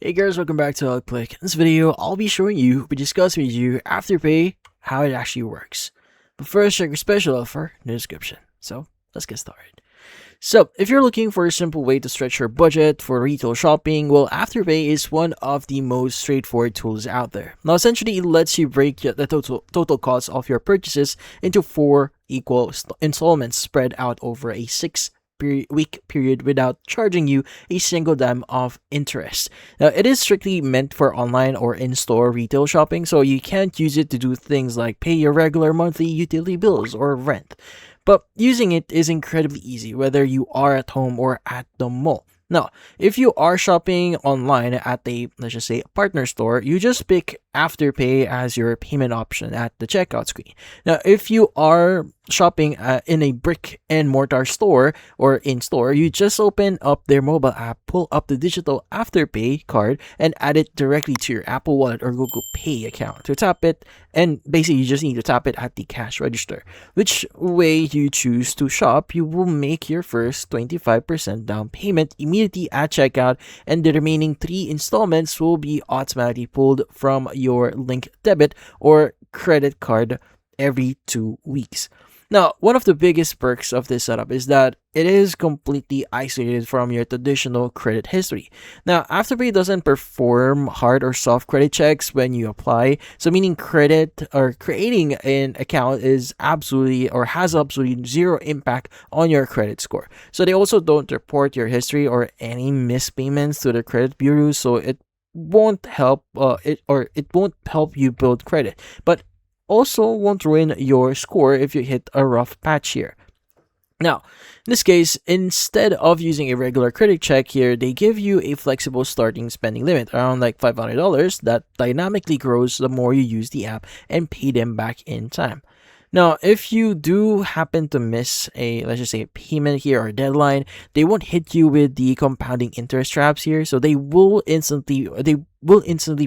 Hey guys, welcome back to Click. In this video, I'll be showing you, discussing with you Afterpay, how it actually works. But first, check your special offer in the description. So, let's get started. So, if you're looking for a simple way to stretch your budget for retail shopping, well, Afterpay is one of the most straightforward tools out there. Now, essentially, it lets you break the total cost of your purchases into 4 equal installments spread out over a 6-week period without charging you a single dime of interest. Now, it is strictly meant for online or in-store retail shopping, so you can't use it to do things like pay your regular monthly utility bills or rent. But using it is incredibly easy, whether you are at home or at the mall. Now, if you are shopping online at a, let's just say, partner store, you just pick Afterpay as your payment option at the checkout screen. Now, if you are shopping in a brick and mortar store or in store, you just open up their mobile app, pull up the digital Afterpay card, and add it directly to your Apple Wallet or Google Pay account. To tap it, and basically you just need to tap it at the cash register. Which way you choose to shop, you will make your first 25% down payment immediately at checkout, and the remaining 3 installments will be automatically pulled from your link debit or credit card every 2 weeks. Now, one of the biggest perks of this setup is that it is completely isolated from your traditional credit history. Now, Afterpay doesn't perform hard or soft credit checks when you apply, so meaning credit or creating an account is absolutely or has absolutely zero impact on your credit score. So they also don't report your history or any missed payments to the credit bureau, so it won't help it won't help you build credit, but also won't ruin your score if you hit a rough patch here. Now, in this case, instead of using a regular credit check here, they give you a flexible starting spending limit around like $500 that dynamically grows the more you use the app and pay them back in time. Now, if you do happen to miss a, let's just say, payment here or deadline, they won't hit you with the compounding interest traps here. So they will instantly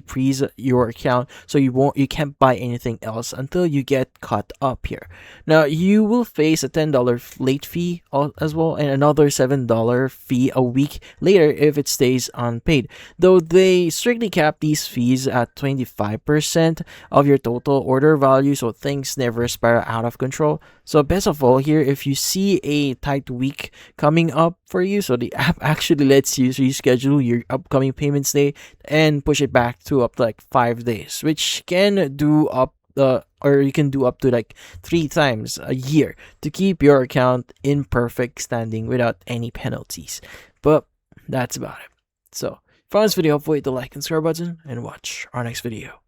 freeze your account, so you can't buy anything else until you get caught up here. Now, you will face a $10 late fee as well, and another $7 fee a week later if it stays unpaid. Though they strictly cap these fees at 25% of your total order value, so things never spiral out of control. So best of all here, if you see a tight week coming up for you, so the app actually lets you reschedule your upcoming payments day and push it back to up to like 5 days, which can do up or you can do up to like 3 times a year to keep your account in perfect standing without any penalties. But that's about it. So if you found this video helpful, hit the like and subscribe button and watch our next video.